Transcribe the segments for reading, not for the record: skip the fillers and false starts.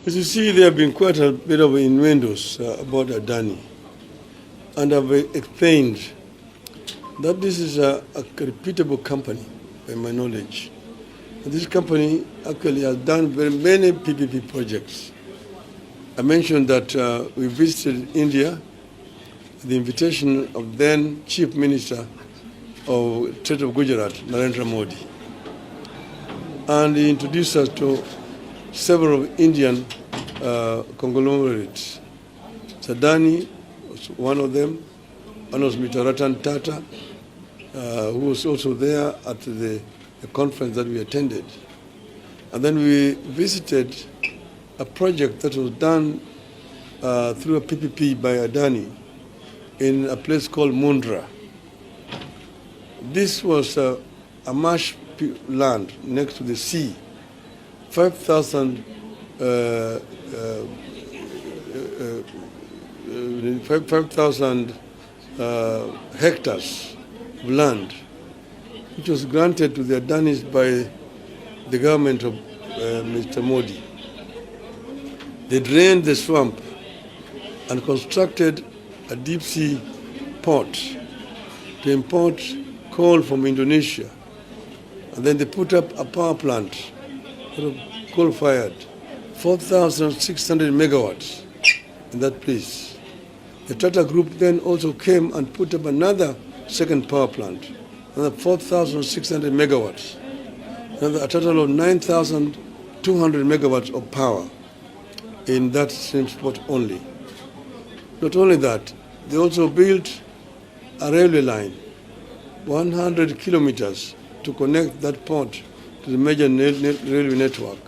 As you see, there have been quite a bit of innuendos about Adani. And I've explained that this is a reputable company, by my knowledge. And this company actually has done very many PPP projects. I mentioned that we visited India at the invitation of then Chief Minister of State of Gujarat, Narendra Modi. And he introduced us to several Indian conglomerates. Adani was one of them. One was Mr. Ratan Tata, who was also there at the conference that we attended. And then we visited a project that was done through a PPP by Adani in a place called Mundra. This was a marsh land next to the sea, 5,000 hectares of land, which was granted to the Adanis by the government of Mr. Modi. They drained the swamp and constructed a deep sea port to import coal from Indonesia. And then they put up a power plant, coal-fired, 4,600 megawatts in that place. The Tata Group then also came and put up another second power plant, another 4,600 megawatts, a total of 9,200 megawatts of power in that same spot only. Not only that, they also built a railway line, 100 kilometers, to connect that port to the major railway network.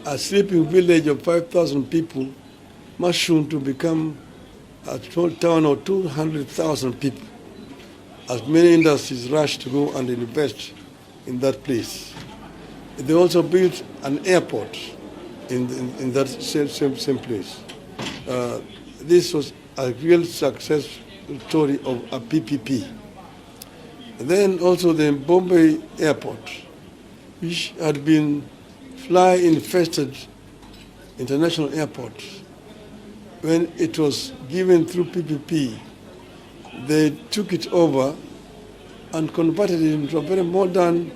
A sleeping village of 5,000 people mushroomed to become a small town of 200,000 people, as many industries rushed to go and invest in that place. They also built an airport in that same place. This was a real success story of a PPP. And then also the Bombay airport, which had been fly-infested international airport. When it was given through PPP, they took it over and converted it into a very modern,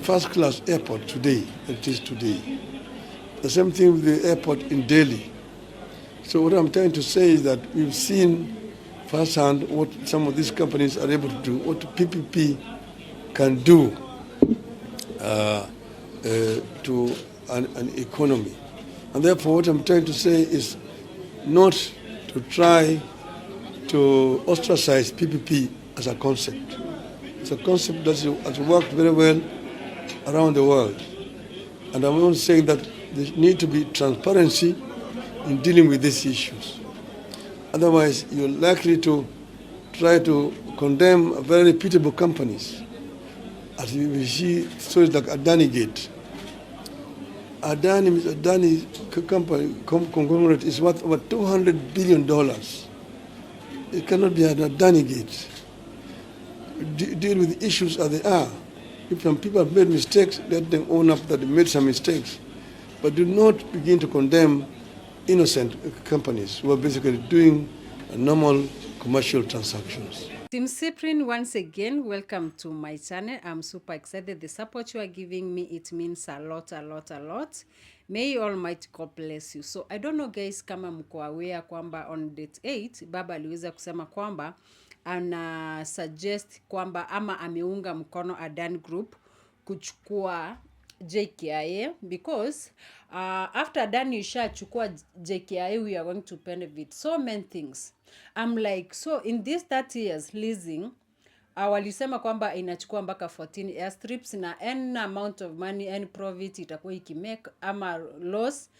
first-class airport today, it is today. The same thing with the airport in Delhi. So what I'm trying to say is that we've seen firsthand what some of these companies are able to do, what PPP can do to an economy. And therefore what I'm trying to say is not to try to ostracize PPP as a concept. It's a concept that has worked very well around the world. And I'm only saying that there needs to be transparency in dealing with these issues. Otherwise, you're likely to try to condemn very reputable companies. As we see stories like Adani Gate. Adani company, conglomerate is worth over $200 billion. It cannot be an Adani Gate. Deal with issues as they are. If some people have made mistakes, let them own up that they made some mistakes. But do not begin to condemn innocent companies who are basically doing normal commercial transactions. Team Cyprian, once again, welcome to my channel. I'm super excited. The support you are giving me, it means a lot, a lot, a lot. May Almighty God bless you. So I don't know guys kama mko aware kwamba on date 8, baba aliweza kusema kwamba ana suggest kwamba ama ameunga mkono Adani Group kuchukua JKIA because after Adani ishachukua JKIA, we are going to benefit so many things. I'm like, so in these 30 years leasing, walisema kwamba inachukua mpaka 14 airstrips na any amount of money, any profit itakuwa ikimake ama loss,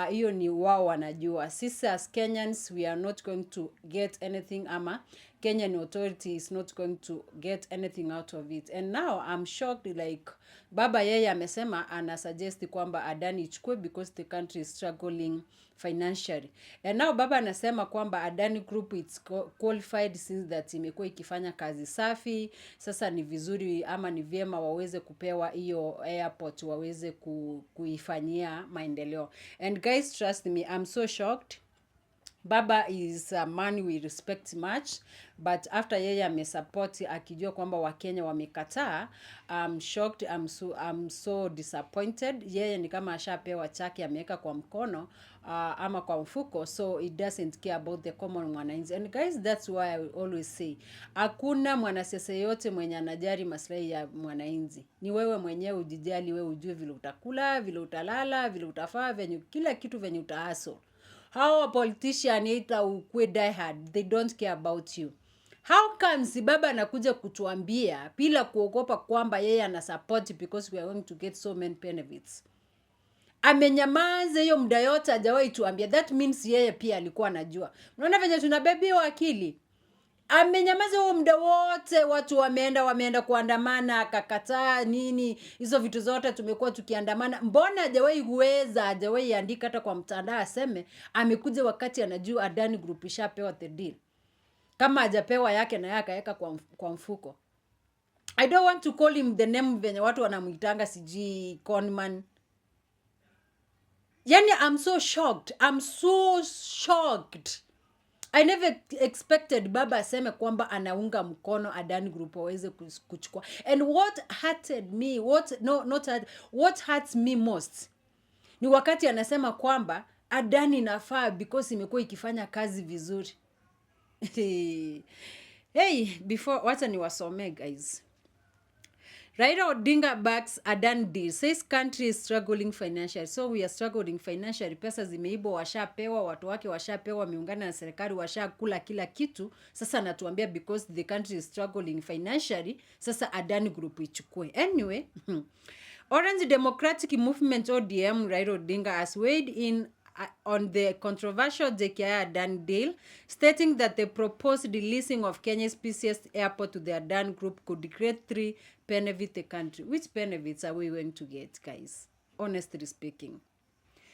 hiyo ni wao wanajua. Sisi as Kenyans, we are not going to get anything ama Kenyan authority is not going to get anything out of it. And now I'm shocked, like baba yeye amesema anasuggest kwamba Adani ichukue because the country is struggling financially. And now baba anasema kwamba Adani Group it's qualified since that imekuwa ikifanya kazi safi. Sasa ni vizuri ama ni vyema waweze kupewa hiyo airport waweze kuifanyia maendeleo. And guys, trust me, I'm so shocked. Baba is a man we respect much, but after yeye amesupport akijua kwamba Wakenya wamekataa, I'm shocked, I'm so disappointed. Yeye ni kama ashapewa chaki ameweka kwa mkono ama kwa mfuko, so it doesn't care about the common mwananchi. And guys, that's why I always say hakuna mwanasiasa yote mwenye anajali maslahi ya mwananchi. Ni wewe mwenyewe ujijali, wewe ujue vile utakula, vile utalala, vile utafaa, venye kila kitu venye utahaso. How politician ita ukwe die hard, they don't care about you. How comes baba anakuja kutuambia bila kuogopa kwamba yeye ana support because we are going to get so many benefits? Amenyamaza hiyo muda yote hajawahi tuambia. That means yeye pia alikuwa anajua. Unaona venye tunabebiwa akili? Amenyamaza huo muda wote, watu wameenda kuandamana, akakataa nini, hizo vitu zote tumekuwa tukiandamana. Mbona hajawahi andika hata kwa mtandao aseme amekuja wakati anajua Adani Group ishapewa the deal? Kama hajapewa yake na yake akaweka kwa mfuko. I don't want to call him the name venye watu wanamuitanga siji conman. Yani I'm so shocked. I never expected baba aseme kwamba anaunga mkono Adani Group waweze kuchukua. And what hurts me most ni wakati anasema kwamba Adani inafaa because imekuwa ikifanya kazi vizuri. Hey, before wacha niwasomee guys. Raila Odinga backs Adani deal, says country is struggling financially. So we are struggling financially. Pesa zimeibwa, washapewa, watu wake washapewa, miungana na serikali washakula kila kitu. Sasa natuambia because the country is struggling financially, sasa Adani Group ichukue. Anyway, Orange Democratic Movement ODM Raila Odinga has weighed in on the controversial JKIA Adani deal, stating that the proposed leasing of Kenya's busiest airport to the Adani Group could create 3 benefit the country. Which benefits are we going to get, guys? Honestly speaking.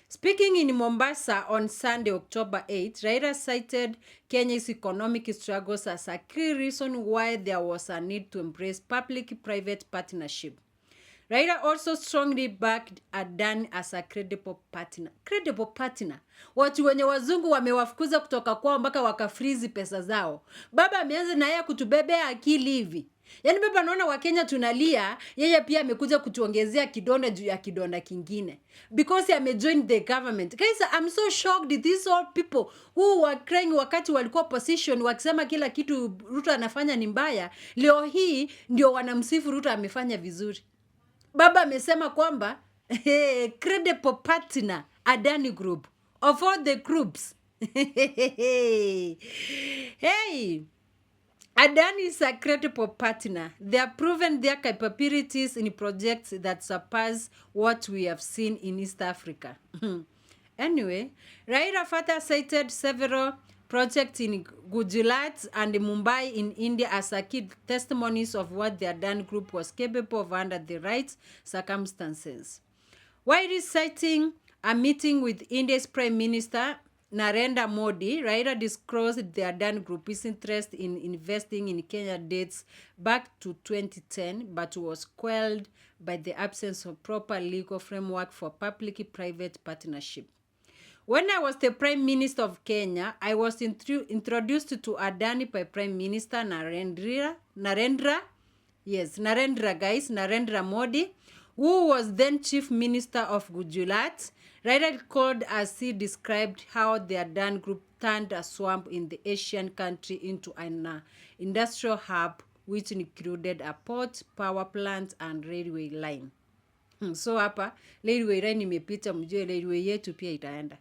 Speaking in Mombasa on Sunday, October 8, Raila cited Kenya's economic struggles as a key reason why there was a need to embrace public-private partnership. Raila also strongly backed Adani as a credible partner. Credible partner. Watu wenye wazungu wamewafukuza kutoka kwao mpaka wakafrizi pesa zao. Baba ameanza na yeye kutubebea akili hivi. Yaani baba anaona Wakenya tunalia, yeye pia amekuja kutuongezea kidonda juu ya kidonda kingine. Because he amejoin the government. Guys, I'm so shocked. These all people who were crying wakati walikuwa position wakisema kila kitu Ruto anafanya ni mbaya, leo hii ndio wanamsifu Ruto amefanya vizuri. Baba amesema kwamba credible partner Adani Group of all the groups. Hey, Adani is a credible partner. They have proven their capabilities in projects that surpass what we have seen in East Africa. Anyway, Raila further cited several projects in Gujarat and Mumbai in India as a key testimonies of what the Adani Group was capable of under the right circumstances. While reciting a meeting with India's Prime Minister Narendra Modi, Raila disclosed the Adani Group's interest in investing in Kenya dates back to 2010, but was quelled by the absence of proper legal framework for public-private partnership. When I was the Prime Minister of Kenya, I was introduced to Adani by Prime Minister Narendra Modi, who was then Chief Minister of Gujarat. Raila recalled as he described how the Adani Group turned a swamp in the Asian country into an industrial hub, which included a port, power plant, and railway line. So hapa, railway line imepita, mjue railway yetu pia itaenda.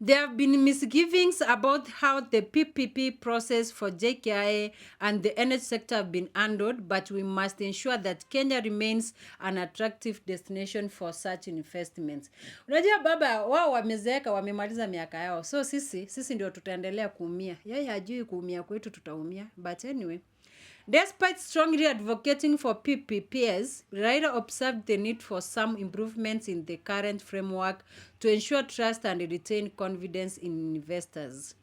There have been misgivings about how the PPP process for JKIA and the energy sector have been handled, but we must ensure that Kenya remains an attractive destination for such investments. Unajua baba, wao wamezeeka, wamemaliza miaka yao. So sisi ndio tutaendelea kuumia. Yeye hajui kuumia kwetu tutaumia. But anyway, despite strongly advocating for PPPs, Raila observed the need for some improvements in the current framework to ensure trust and retain confidence in investors.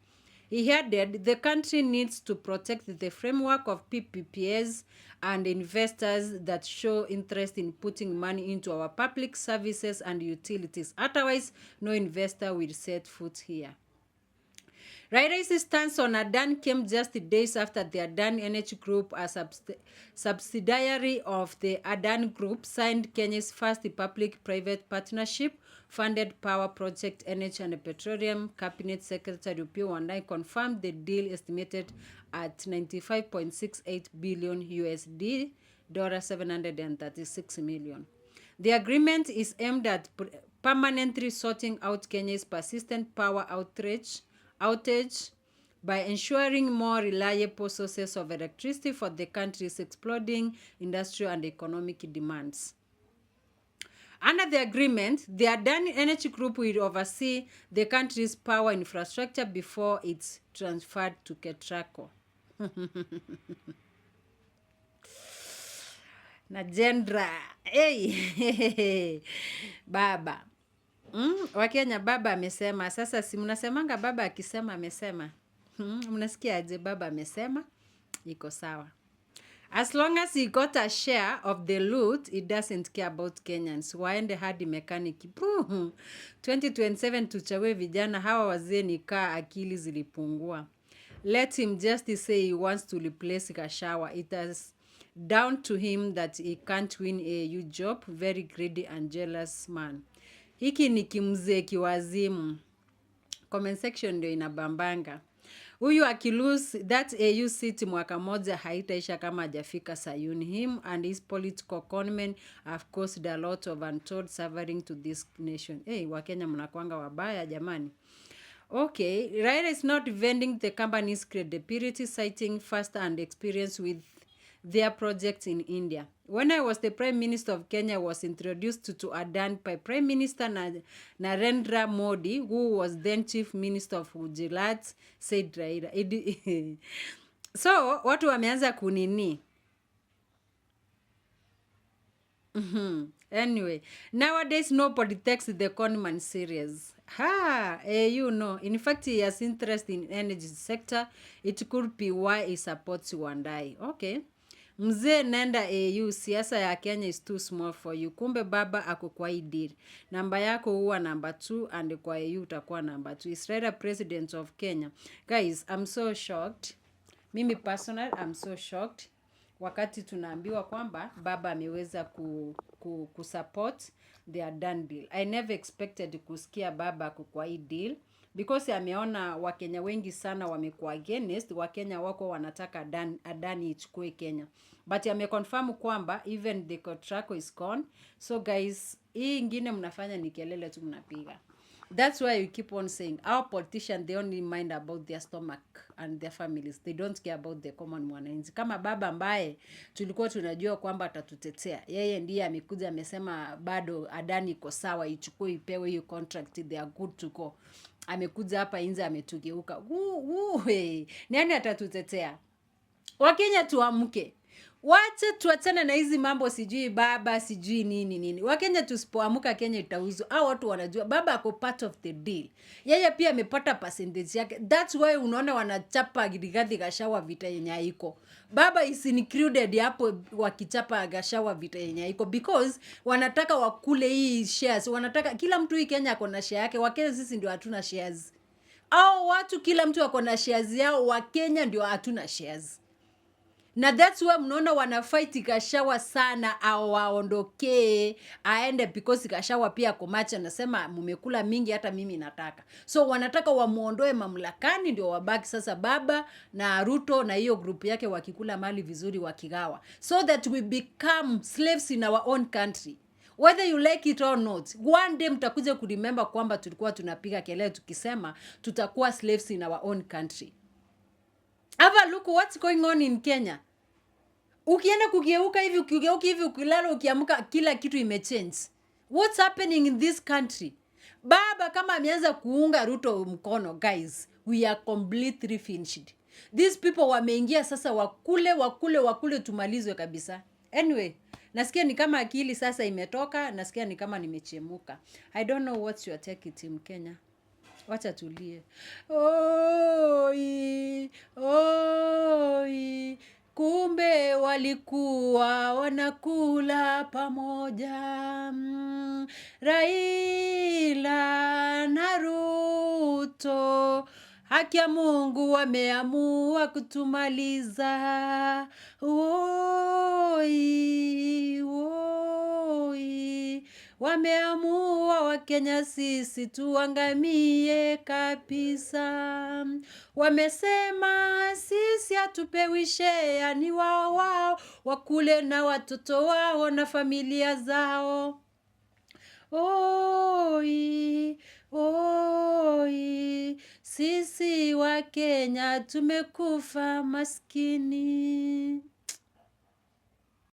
He added, the country needs to protect the framework of PPPs and investors that show interest in putting money into our public services and utilities. Otherwise, no investor will set foot here. Raila's stance on Adani came just days after the Adani Energy Group, a subsidiary of the Adani Group, signed Kenya's first public-private partnership-funded power project. Energy and Petroleum Cabinet Secretary Opiyo Wandayi confirmed the deal estimated at $95.68 billion USD, $736 million. The agreement is aimed at permanently sorting out Kenya's persistent power outage by ensuring more reliable sources of electricity for the country's exploding industrial and economic demands. Under the agreement, the Adani Energy Group will oversee the country's power infrastructure before it's transferred to Ketraco. Na Jendra, hey, baba. Wakenya baba amesema. Sasa si mnasemanga baba akisema amesema. Mnasikia aje baba amesema? Iko sawa. As long as he got a share of the loot, he doesn't care about Kenyans. Waende hadi mechanic. 2027 tuchawe vijana hawa wazee nikaa akili zilipungua. Let him just say he wants to replace Gachagua. It is down to him that he can't win a job. Very greedy and jealous man. Hiki ni kimzee kiwazimu. Comment section ndio inabambanga. Huyu akilose that AU seat mwaka moja haitaisha kama hajafika Sayuni. Him and his political conmen have caused a lot of untold suffering to this nation. Wakenya mnakuanga wabaya jamani. Okay, Raila is not defending the company's credibility, citing first-hand experience with their projects in India. When I was the Prime Minister of Kenya, I was introduced to Adani by Prime Minister Narendra Modi, who was then Chief Minister of Gujarat, said Raila. So, watu wameanza kunini. Anyway, nowadays nobody takes the conman serious. You know. In fact, he has interest in energy sector. It could be why he supports Wandayi. Okay. Mzee nenda AU, siasa ya Kenya is too small for you. Kumbe baba ako kwa hii deal. Namba yako huwa number 2 and kwa AU utakuwa number 2. Is Raila president of Kenya? Guys, I'm so shocked. Mimi personal, I'm so shocked. Wakati tunaambiwa kwamba baba ameweza kusupport the Adani deal. I never expected kusikia baba kwa hii deal. Because ameona Wakenya wengi sana wamekuwa against, Wakenya wako wanataka Adani ichukue Kenya. But ameconfirm kwamba even the Ketraco is gone. So guys, hii ingine mnafanya ni kelele tu mnapiga. That's why we keep on saying, our politicians, they only mind about their stomach and their families. They don't care about the common mwananchi. Kama baba ambaye tulikuwa tunajua kwamba atatutetea. Yeye ndiye amekuja amesema bado Adani iko sawa, ichukue ipewe hiyo contract, they are good to go. Amekuja hapa nje ametugeuka. Nani atatutetea? Wakenya tuamke. Wacha tuachane na hizi mambo sijui baba sijui nini. Wakenya tusipoamka Kenya itauzwa. Hao watu wanajua baba ako part of the deal. Yeye pia amepata percentage yake. That's why unaona wanachapa Rigathi Gachagua vita yenye haiko. Baba is included hapo wakichapa Gachagua vita yenye haiko because wanataka wakule hii shares. Wanataka kila mtu hii Kenya ako na share yake. Wakenya sisi ndio hatuna shares. Au watu kila mtu ako na shares yao, Wakenya ndio hatuna shares. Na that's why mnaona wanafight Gachagua sana au waondokee aende because Gachagua pia komacha anasema mmekula mingi hata mimi nataka. So wanataka wamuondoe mamlakani ndio wabaki sasa baba na Ruto na hiyo group yake wakikula mali vizuri wakigawa. So that we become slaves in our own country. Whether you like it or not, one day mtakuja kuremember kwamba tulikuwa tunapiga kelele tukisema tutakuwa slaves in our own country. Have a look what's going on in Kenya. Ukienda kugeuka hivi, ukigeuka hivi, ukilala ukiamka, kila kitu imechange. What's happening in this country? Baba kama ameanza kuunga Ruto mkono, guys, we are completely finished. These people wameingia sasa, wakule tumalizwe kabisa. Anyway, nasikia ni kama akili sasa imetoka, nasikia ni kama nimechemuka. I don't know what's your take team Kenya. Wacha tulie. Oi, kumbe walikuwa wanakula pamoja. Raila na Ruto, haki ya Mungu wameamua kutumaliza. Wameamua Wakenya sisi tuangamie kabisa. Wamesema sisi hatupewi share, ni wao wakule na watoto wao na familia zao. Sisi wa Kenya tumekufa maskini.